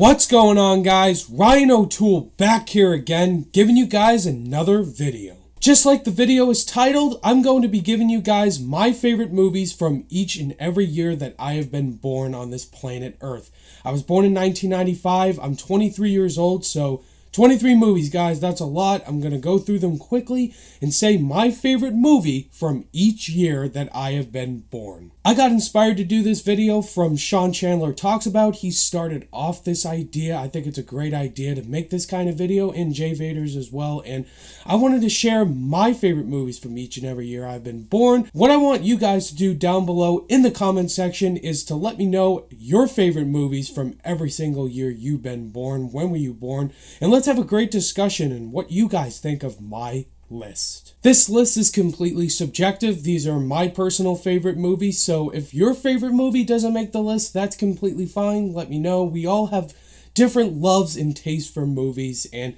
What's going on, guys? Ryan O'Toole back here again, giving you guys another video. Just like the video is titled, I'm going to be giving you guys my favorite movies from each and every year that I have been born on this planet Earth. I was born in 1995, I'm 23 years old, so 23 movies, guys, that's a lot. I'm going to go through them quickly and say my favorite movie from each year that I have been born. I got inspired to do this video from Sean Chandler Talks About. He started off this idea. I think it's a great idea to make this kind of video, and Jay Vaders as well. And I wanted to share my favorite movies from each and every year I've been born. What I want you guys to do down below in the comment section is to let me know your favorite movies from every single year you've been born. When were you born? And let's have a great discussion on what you guys think of my list. This list is completely subjective. These are my personal favorite movies, so if your favorite movie doesn't make the list, that's completely fine. Let me know. We all have different loves and tastes for movies, and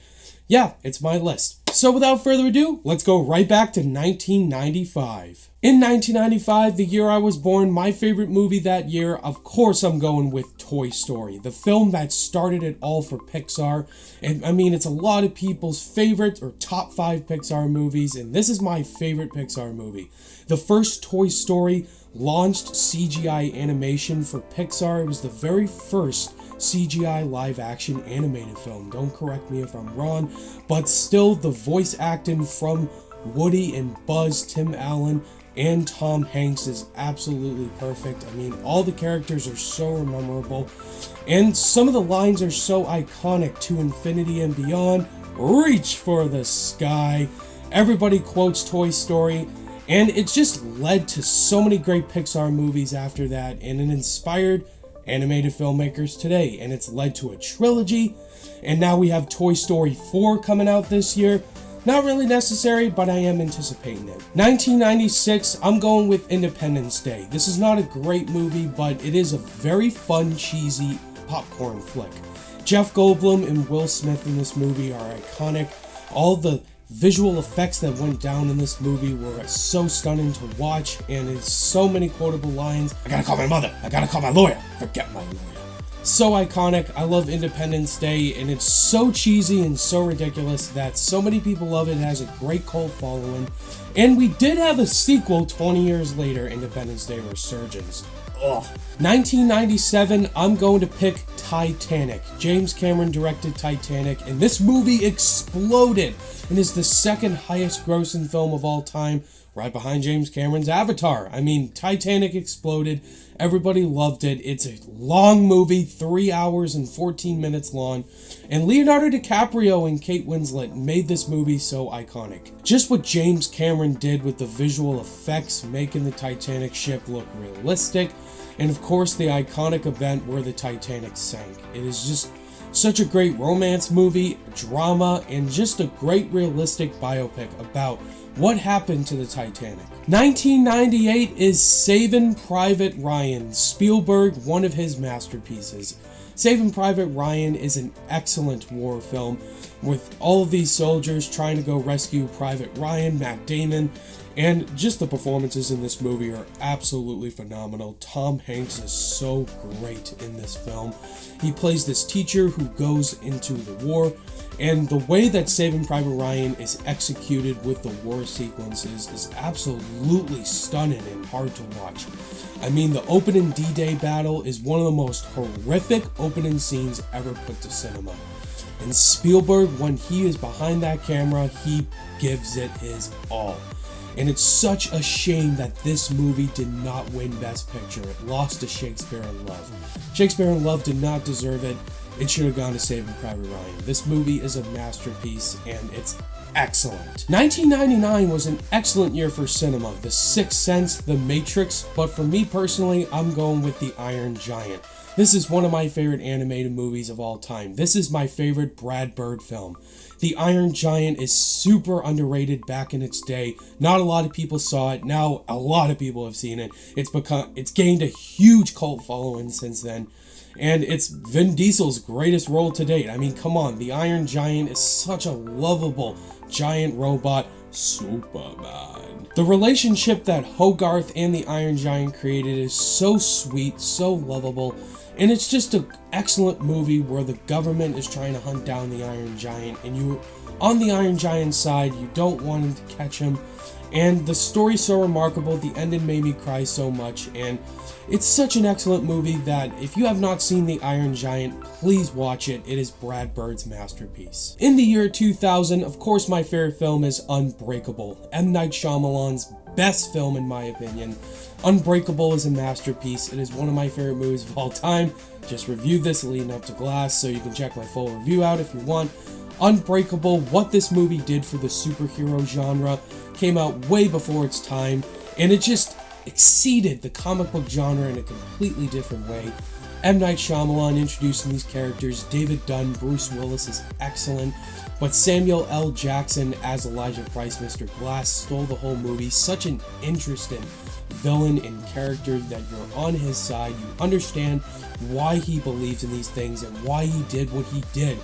yeah, it's my list. So without further ado, let's go right back to 1995. In 1995, the year I was born, my favorite movie that year, of course I'm going with Toy Story, the film that started it all for Pixar. And I mean, it's a lot of people's favorite or top 5 Pixar movies, and this is my favorite Pixar movie. The first Toy Story launched CGI animation for Pixar. It was the very first CGI live-action animated film. Don't correct me if I'm wrong, but still the voice acting from Woody and Buzz, Tim Allen, and Tom Hanks is absolutely perfect. I mean, all the characters are so memorable, and some of the lines are so iconic. To infinity and beyond, reach for the sky. Everybody quotes Toy Story, and it's just led to so many great Pixar movies after that, and it inspired animated filmmakers today, and it's led to a trilogy, and now we have Toy Story 4 coming out this year. Not really necessary, but I am anticipating it. 1996, I'm going with Independence Day. This is not a great movie, but it is a very fun, cheesy popcorn flick. Jeff Goldblum and Will Smith in this movie are iconic. All the visual effects that went down in this movie were so stunning to watch, and it's so many quotable lines. I gotta call my mother. I gotta call my lawyer. Forget my lawyer. So iconic. I love Independence Day, and it's so cheesy and so ridiculous that so many people love it. It has a great cult following, and we did have a sequel 20 years later, Independence Day Resurgence. Ugh. 1997, I'm going to pick Titanic. James Cameron directed Titanic, and this movie exploded and is the second highest grossing film of all time, right behind James Cameron's Avatar. I mean, Titanic exploded. Everybody loved it. It's a long movie, 3 hours and 14 minutes long, and Leonardo DiCaprio and Kate Winslet made this movie so iconic. Just what James Cameron did with the visual effects, making the Titanic ship look realistic, and of course the iconic event where the Titanic sank. It is just such a great romance movie, drama, and just a great realistic biopic about what happened to the Titanic. 1998 is Saving Private Ryan, Spielberg, one of his masterpieces. Saving Private Ryan is an excellent war film with all of these soldiers trying to go rescue Private Ryan, Matt Damon, and just the performances in this movie are absolutely phenomenal. Tom Hanks is so great in this film. He plays this teacher who goes into the war, and the way that Saving Private Ryan is executed with the war sequences is absolutely stunning and hard to watch. I mean, the opening D-Day battle is one of the most horrific opening scenes ever put to cinema. And Spielberg, when he is behind that camera, he gives it his all. And it's such a shame that this movie did not win Best Picture. It lost to Shakespeare in Love. Shakespeare in Love did not deserve it. It should have gone to Saving Private Ryan. This movie is a masterpiece, and it's excellent. 1999 was an excellent year for cinema. The Sixth Sense, The Matrix, but for me personally, I'm going with The Iron Giant. This is one of my favorite animated movies of all time. This is my favorite Brad Bird film. The Iron Giant is super underrated back in its day. Not a lot of people saw it. Now a lot of people have seen it. It's gained a huge cult following since then. And it's Vin Diesel's greatest role to date. I mean, come on. The Iron Giant is such a lovable giant robot. Superman. The relationship that Hogarth and the Iron Giant created is so sweet, so lovable, And it's just an excellent movie where the government is trying to hunt down the Iron Giant, and you, on the Iron Giant's side, you don't want him to catch him. And the story's so remarkable, the ending made me cry so much, and it's such an excellent movie that if you have not seen The Iron Giant, please watch it. It is Brad Bird's masterpiece. In the year 2000, of course, my favorite film is Unbreakable, M. Night Shyamalan's best film in my opinion. Unbreakable is a masterpiece. It is one of my favorite movies of all time. Just reviewed this leading up to Glass, so you can check my full review out if you want. Unbreakable, what this movie did for the superhero genre, came out way before its time, and it just exceeded the comic book genre in a completely different way. M. Night Shyamalan introducing these characters, David Dunn, Bruce Willis is excellent, but Samuel L. Jackson as Elijah Price, Mr. Glass, stole the whole movie. Such an interesting villain and character that you're on his side. You understand why he believes in these things and why he did what he did.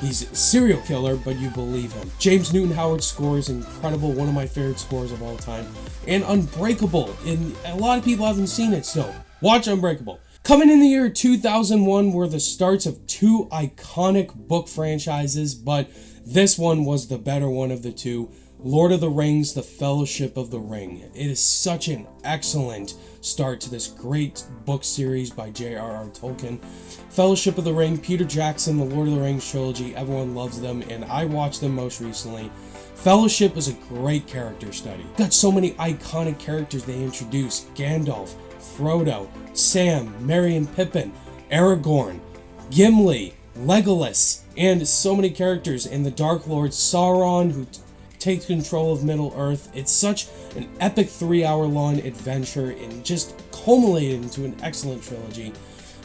He's a serial killer, but you believe him. James Newton Howard's score is incredible, one of my favorite scores of all time. And Unbreakable, and a lot of people haven't seen it, so watch Unbreakable. Coming in the year 2001 were the starts of two iconic book franchises, but this one was the better one of the two. Lord of the Rings, The Fellowship of the Ring. It is such an excellent start to this great book series by J.R.R. Tolkien. Fellowship of the Ring, Peter Jackson, the Lord of the Rings trilogy, everyone loves them, and I watched them most recently. Fellowship was a great character study. Got so many iconic characters they introduced. Gandalf, Frodo, Sam, Merry and Pippin, Aragorn, Gimli, Legolas, and so many characters, and the Dark Lord Sauron, who takes control of Middle-earth. It's such an epic 3-hour-long adventure and just culminated into an excellent trilogy.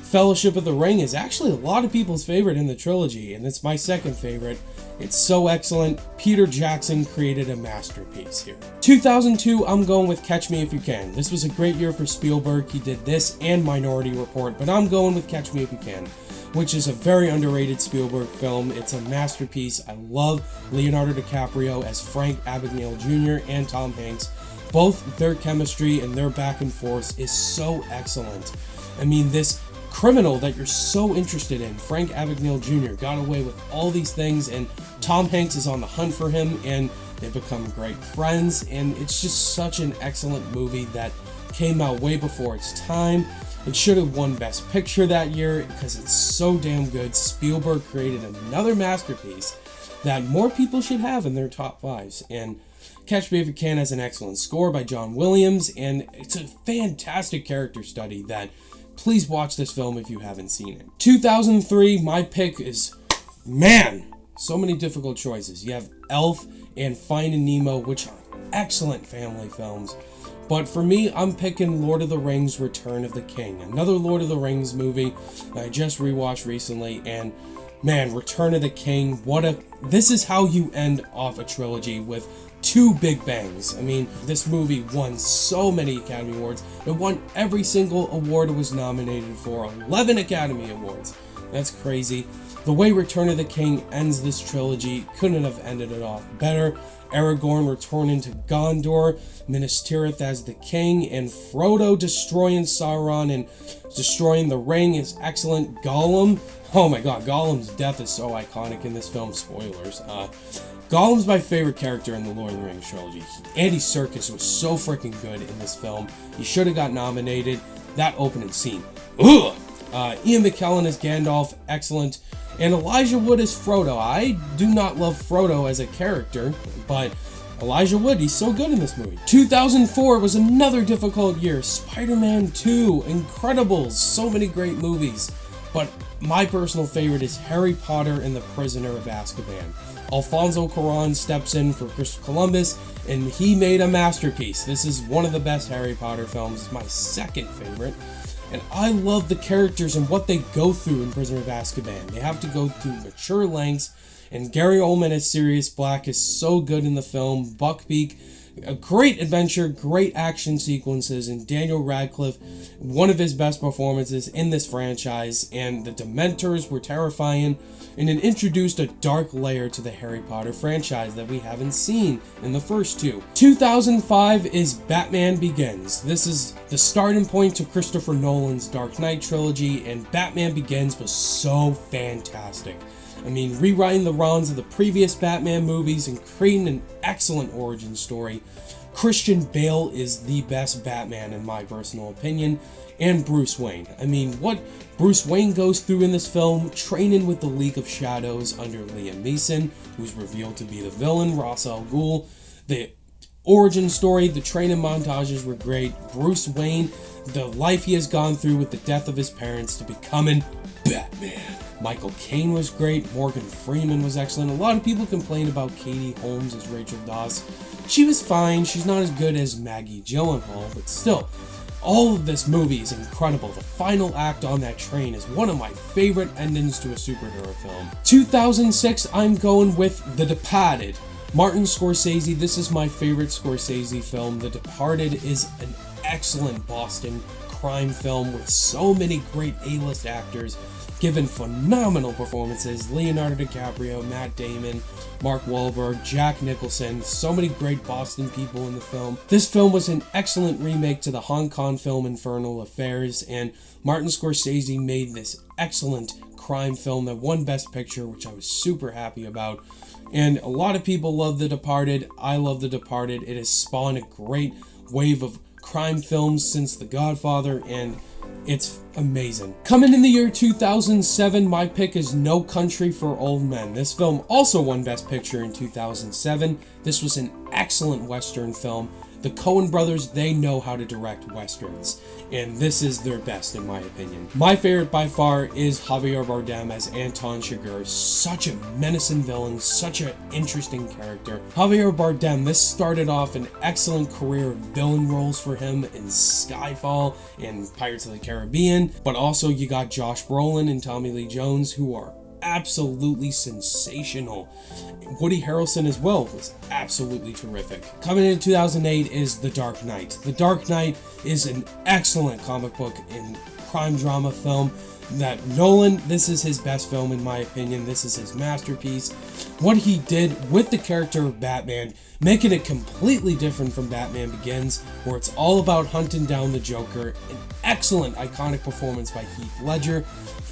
Fellowship of the Ring is actually a lot of people's favorite in the trilogy, and it's my second favorite. It's so excellent. Peter Jackson created a masterpiece here. 2002, I'm going with Catch Me If You Can. This was a great year for Spielberg. He did this and Minority Report, but I'm going with Catch Me If You Can, which is a very underrated Spielberg film. It's a masterpiece. I love Leonardo DiCaprio as Frank Abagnale Jr. and Tom Hanks. Both their chemistry and their back and forth is so excellent. I mean, this criminal that you're so interested in, Frank Abagnale Jr., got away with all these things, and Tom Hanks is on the hunt for him, and they become great friends, and it's just such an excellent movie that came out way before its time. It should have won Best Picture that year because it's so damn good. Spielberg created another masterpiece that more people should have in their top fives, and Catch Me If You Can has an excellent score by John Williams, and it's a fantastic character study that please watch this film if you haven't seen it. 2003, my pick is, man, so many difficult choices. You have Elf and Finding Nemo, which are excellent family films. But for me, I'm picking Lord of the Rings, Return of the King. Another Lord of the Rings movie that I just rewatched recently, and man, Return of the King, this is how you end off a trilogy with two big bangs. I mean, this movie won so many Academy Awards. It won every single award it was nominated for, 11 Academy Awards. That's crazy. The way Return of the King ends this trilogy couldn't have ended it off better. Aragorn returning to Gondor, Minas Tirith as the king, and Frodo destroying Sauron and destroying the ring is excellent. Gollum, oh my god, Gollum's death is so iconic in this film. Spoilers. Gollum's my favorite character in the Lord of the Rings trilogy. Andy Serkis was so freaking good in this film. He should have got nominated. That opening scene. Ugh! Ian McKellen as Gandalf, excellent. And Elijah Wood as Frodo. I do not love Frodo as a character, but Elijah Wood, he's so good in this movie. 2004 was another difficult year. Spider-Man 2, Incredibles, so many great movies. But my personal favorite is Harry Potter and the Prisoner of Azkaban. Alfonso Cuarón steps in for Christopher Columbus, and he made a masterpiece. This is one of the best Harry Potter films. It's my second favorite. And I love the characters and what they go through in Prisoner of Azkaban. They have to go through mature lengths, and Gary Oldman as Sirius Black is so good in the film. Buckbeak A great adventure, great action sequences, and Daniel Radcliffe, one of his best performances in this franchise, and the Dementors were terrifying, and it introduced a dark layer to the Harry Potter franchise that we haven't seen in the first two. 2005 is Batman Begins. This is the starting point to Christopher Nolan's Dark Knight trilogy, and Batman Begins was so fantastic. I mean, rewriting the wrongs of the previous Batman movies and creating an excellent origin story. Christian Bale is the best Batman in my personal opinion, and Bruce Wayne. I mean, what Bruce Wayne goes through in this film, training with the League of Shadows under Liam Neeson, who's revealed to be the villain, Ra's al Ghul. The origin story, the training montages were great. Bruce Wayne, the life he has gone through with the death of his parents to becoming Batman. Michael Caine was great. Morgan Freeman was excellent. A lot of people complain about Katie Holmes as Rachel Dawes. She was fine. She's not as good as Maggie Gyllenhaal, but still, all of this movie is incredible. The final act on that train is one of my favorite endings to a superhero film. 2006, I'm going with The Departed. Martin Scorsese, this is my favorite Scorsese film. The Departed is an excellent Boston crime film with so many great A-list actors given phenomenal performances. Leonardo DiCaprio, Matt Damon, Mark Wahlberg, Jack Nicholson, so many great Boston people in the film. This film was an excellent remake to the Hong Kong film Infernal Affairs, and Martin Scorsese made this excellent crime film that won Best Picture, which I was super happy about. And a lot of people love The Departed. I love The Departed. It has spawned a great wave of crime films since The Godfather, and it's amazing. Coming in the year 2007, my pick is No Country for Old Men. This film also won Best Picture in 2007. This was an excellent Western film. The Coen brothers, they know how to direct Westerns, and this is their best in my opinion. My favorite by far is Javier Bardem as Anton Chigurh. Such a menacing villain, such an interesting character. Javier Bardem, this started off an excellent career of villain roles for him in Skyfall and Pirates of the Caribbean, but also you got Josh Brolin and Tommy Lee Jones, who are absolutely sensational. Woody Harrelson as well was absolutely terrific. Coming in 2008 is The Dark Knight. The Dark Knight is an excellent comic book and crime drama film that Nolan, this is his best film in my opinion. This is his masterpiece. What he did with the character of Batman, making it completely different from Batman Begins, where it's all about hunting down the Joker. An excellent iconic performance by Heath Ledger.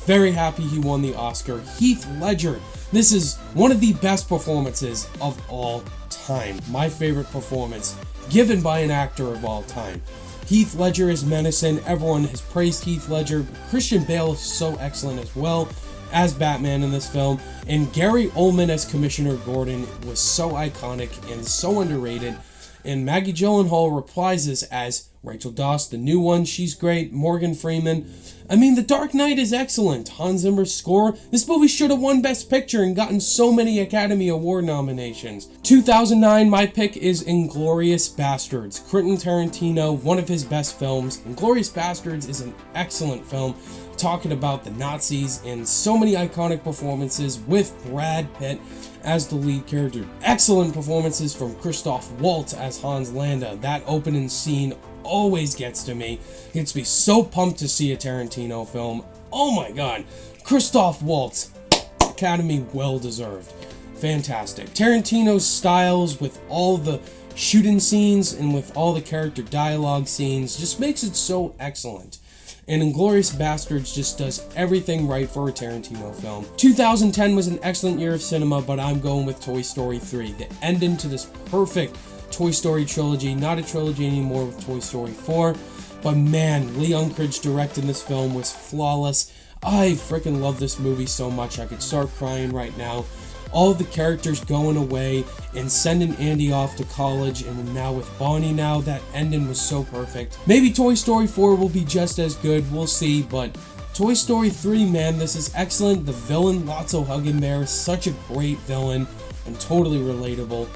Very happy he won the Oscar. Heath Ledger, this is one of the best performances of all time. My favorite performance given by an actor of all time. Heath Ledger is menacing. Everyone has praised Heath Ledger. Christian Bale is so excellent as well as Batman in this film. And Gary Oldman as Commissioner Gordon was so iconic and so underrated. And Maggie Gyllenhaal reprises as Rachel Dawes, the new one. She's great. Morgan Freeman. I mean, The Dark Knight is excellent. Hans Zimmer's score. This movie should have won Best Picture and gotten so many Academy Award nominations. 2009, my pick is Inglourious Basterds. Quentin Tarantino, one of his best films. Inglourious Basterds is an excellent film talking about the Nazis and so many iconic performances with Brad Pitt as the lead character. Excellent performances from Christoph Waltz as Hans Landa. That opening scene always gets to me. Gets me so pumped to see a Tarantino film. Oh my god. Christoph Waltz. Academy well deserved. Fantastic. Tarantino's styles with all the shooting scenes and with all the character dialogue scenes just makes it so excellent. And Inglourious Basterds just does everything right for a Tarantino film. 2010 was an excellent year of cinema, but I'm going with Toy Story 3. The ending to this perfect Toy Story trilogy. Not a trilogy anymore with Toy Story 4. But man, Lee Unkrich directing this film was flawless. I freaking love this movie so much. I could start crying right now. All of the characters going away and sending Andy off to college, and now with Bonnie now, that ending was so perfect. Maybe Toy Story 4 will be just as good, we'll see, but Toy Story 3, man, this is excellent. The villain, Lotso Huggenbear, is such a great villain and totally relatable.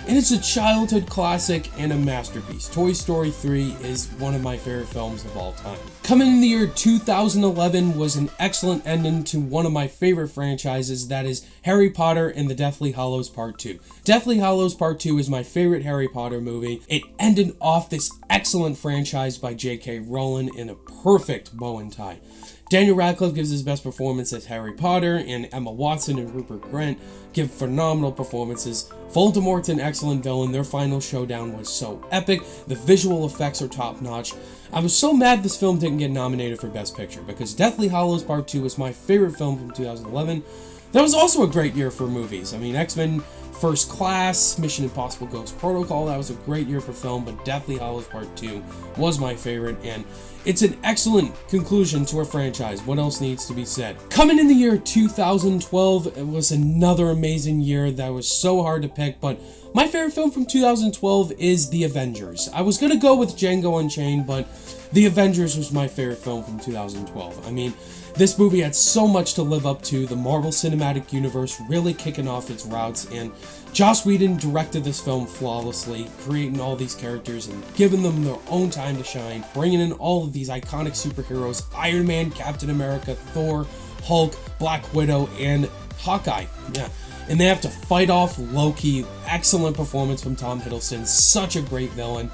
and it's a childhood classic and a masterpiece. Toy Story 3 is one of my favorite films of all time. Coming in the year 2011 was an excellent ending to one of my favorite franchises, that is Harry Potter and the Deathly Hallows Part 2. Deathly Hallows Part 2 is my favorite Harry Potter movie. It ended off this excellent franchise by J.K. Rowling in a perfect bow and tie. Daniel Radcliffe gives his best performance as Harry Potter, and Emma Watson and Rupert Grint give phenomenal performances. Voldemort's an excellent villain. Their final showdown was so epic. The visual effects are top-notch. I was so mad this film didn't get nominated for Best Picture, because Deathly Hallows Part 2 was my favorite film from 2011. That was also a great year for movies. I mean, X-Men First Class, Mission Impossible Ghost Protocol, that was a great year for film, but Deathly Hallows Part 2 was my favorite, and it's an excellent conclusion to a franchise. What else needs to be said? Coming in the year 2012, it was another amazing year that was so hard to pick, but my favorite film from 2012 is The Avengers. I was gonna go with Django Unchained, but The Avengers was my favorite film from 2012. I mean, this movie had so much to live up to, the Marvel Cinematic Universe really kicking off its routes, and Joss Whedon directed this film flawlessly, creating all these characters and giving them their own time to shine, bringing in all of these iconic superheroes: Iron Man, Captain America, Thor, Hulk, Black Widow, and Hawkeye. Yeah. And they have to fight off Loki. Excellent performance from Tom Hiddleston, such a great villain.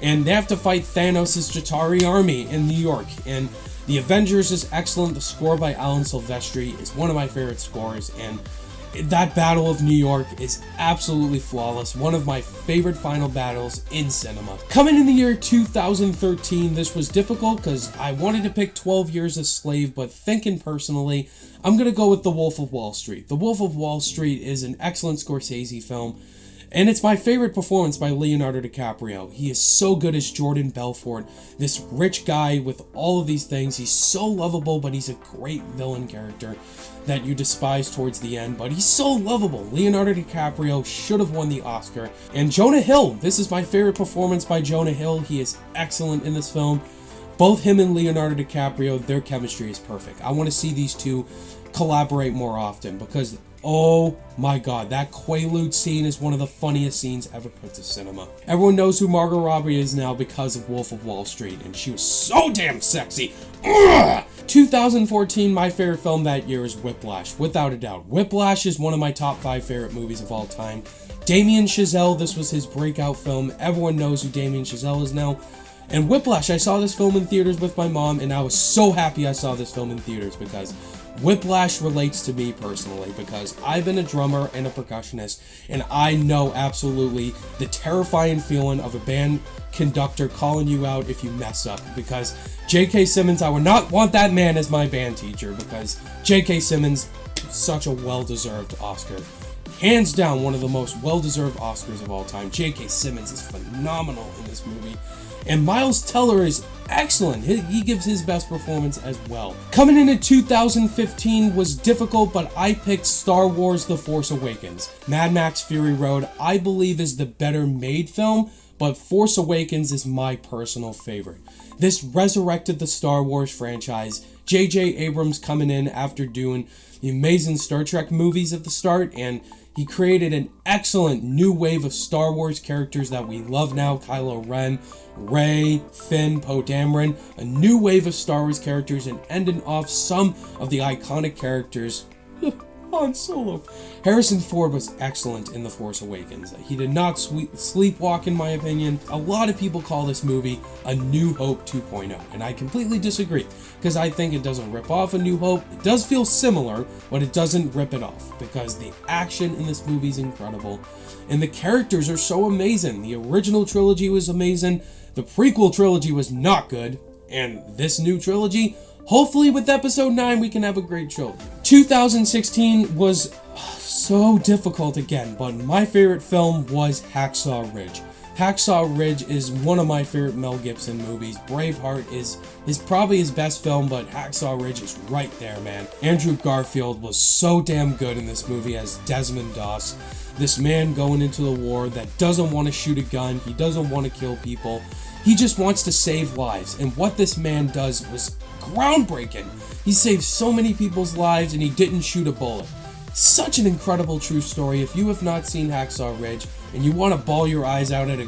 And they have to fight Thanos' Chitauri army in New York. And The Avengers is excellent. The score by Alan Silvestri is one of my favorite scores, and that Battle of New York is absolutely flawless. One of my favorite final battles in cinema. Coming in the year 2013, this was difficult because I wanted to pick 12 Years a Slave, but thinking personally, I'm going to go with The Wolf of Wall Street. The Wolf of Wall Street is an excellent Scorsese film, and it's my favorite performance by Leonardo DiCaprio. He is so good as Jordan Belfort, this rich guy with all of these things. He's so lovable, but he's a great villain character that you despise towards the end, but he's so lovable. Leonardo DiCaprio should have won the Oscar. And Jonah Hill, this is my favorite performance by Jonah Hill. He is excellent in this film. Both him and Leonardo DiCaprio, their chemistry is perfect. I want to see these two collaborate more often because, oh my god, that Quaalude scene is one of the funniest scenes ever put to cinema. Everyone knows who Margot Robbie is now because of Wolf of Wall Street, and she was so damn sexy. Ugh! 2014, my favorite film that year is Whiplash, without a doubt. Whiplash is one of my top 5 favorite movies of all time. Damien Chazelle, this was his breakout film. Everyone knows who Damien Chazelle is now. And Whiplash, I saw this film in theaters with my mom, and I was so happy I saw this film in theaters because Whiplash relates to me personally, because I've been a drummer and a percussionist, and I know absolutely the terrifying feeling of a band conductor calling you out if you mess up, because J.K. Simmons, I would not want that man as my band teacher, because J.K. Simmons, such a well-deserved Oscar. Hands down, one of the most well-deserved Oscars of all time. J.K. Simmons is phenomenal in this movie. And Miles Teller is excellent. He gives his best performance as well. Coming in at 2015 was difficult, but I picked Star Wars The Force Awakens. Mad Max Fury Road, I believe, is the better made film, but Force Awakens is my personal favorite. This resurrected the Star Wars franchise. J.J. Abrams coming in after doing the amazing Star Trek movies at the start, and he created an excellent new wave of Star Wars characters that we love now. Kylo Ren, Rey, Finn, Poe Dameron. A new wave of Star Wars characters, and ending off some of the iconic characters. Han Solo. Harrison Ford was excellent in The Force Awakens. He did not sleepwalk, in my opinion. A lot of people call this movie A New Hope 2.0, and I completely disagree, because I think it doesn't rip off A New Hope. It does feel similar, but it doesn't rip it off, because the action in this movie is incredible, and the characters are so amazing. The original trilogy was amazing. The prequel trilogy was not good, and this new trilogy, hopefully with episode 9 we can have a great trilogy. 2016 was so difficult again, but my favorite film was Hacksaw Ridge. Hacksaw Ridge is one of my favorite Mel Gibson movies. Braveheart is probably his best film, but Hacksaw Ridge is right there, man. Andrew Garfield was so damn good in this movie as Desmond Doss. This man going into the war that doesn't want to shoot a gun, he doesn't want to kill people, he just wants to save lives, and what this man does was groundbreaking. He saved so many people's lives and he didn't shoot a bullet. Such an incredible true story. If you have not seen Hacksaw Ridge, and you want to bawl your eyes out at a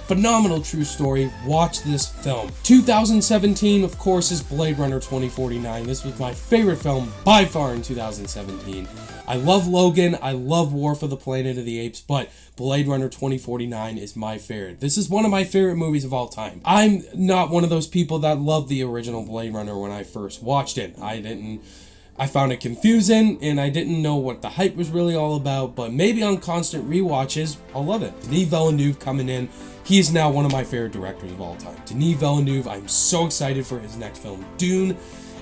phenomenal true story, watch this film. 2017, of course, is Blade Runner 2049. This was my favorite film by far in 2017. I love Logan, I love War for the Planet of the Apes, but Blade Runner 2049 is my favorite. This is one of my favorite movies of all time. I'm not one of those people that loved the original Blade Runner when I first watched it. I found it confusing, and I didn't know what the hype was really all about, but maybe on constant rewatches, I'll love it. Denis Villeneuve coming in. He is now one of my favorite directors of all time. Denis Villeneuve, I'm so excited for his next film, Dune.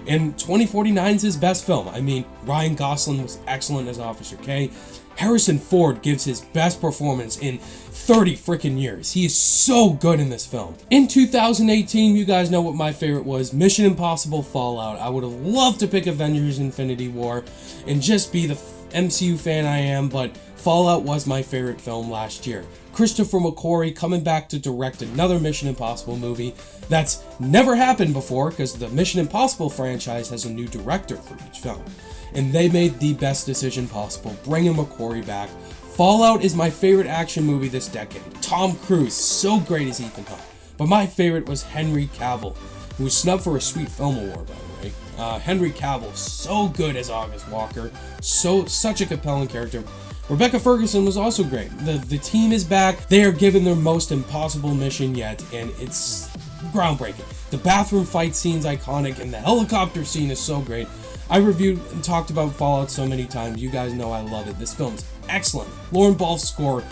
And 2049 is his best film. I mean, Ryan Gosling was excellent as Officer K. Harrison Ford gives his best performance in 30 freaking years. He is so good in this film. In 2018, you guys know what my favorite was, Mission Impossible Fallout. I would have loved to pick Avengers Infinity War and just be the MCU fan I am, but Fallout was my favorite film last year. Christopher McQuarrie coming back to direct another Mission Impossible movie. That's never happened before because the Mission Impossible franchise has a new director for each film. And they made the best decision possible, bringing McQuarrie back. Fallout is my favorite action movie this decade. Tom Cruise, so great as Ethan Hunt. But my favorite was Henry Cavill, who was snubbed for a Sweet Film Award, by the way. Henry Cavill, so good as August Walker. Such a compelling character. Rebecca Ferguson was also great. The team is back. They are given their most impossible mission yet, and it's groundbreaking. The bathroom fight scene's iconic, and the helicopter scene is so great. I reviewed and talked about Fallout so many times. You guys know I love it. This film's excellent. Lauren Ball's score,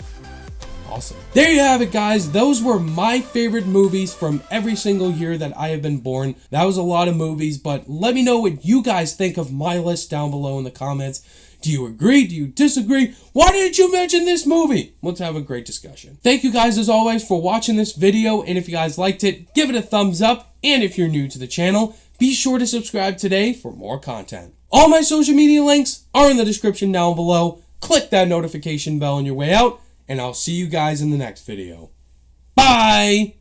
awesome. There you have it, guys. Those were my favorite movies from every single year that I have been born. That was a lot of movies, but let me know what you guys think of my list down below in the comments. Do you agree? Do you disagree? Why didn't you mention this movie? Let's have a great discussion. Thank you guys as always for watching this video, and if you guys liked it, give it a thumbs up, and if you're new to the channel, be sure to subscribe today for more content. All my social media links are in the description down below. Click that notification bell on your way out, and I'll see you guys in the next video. Bye!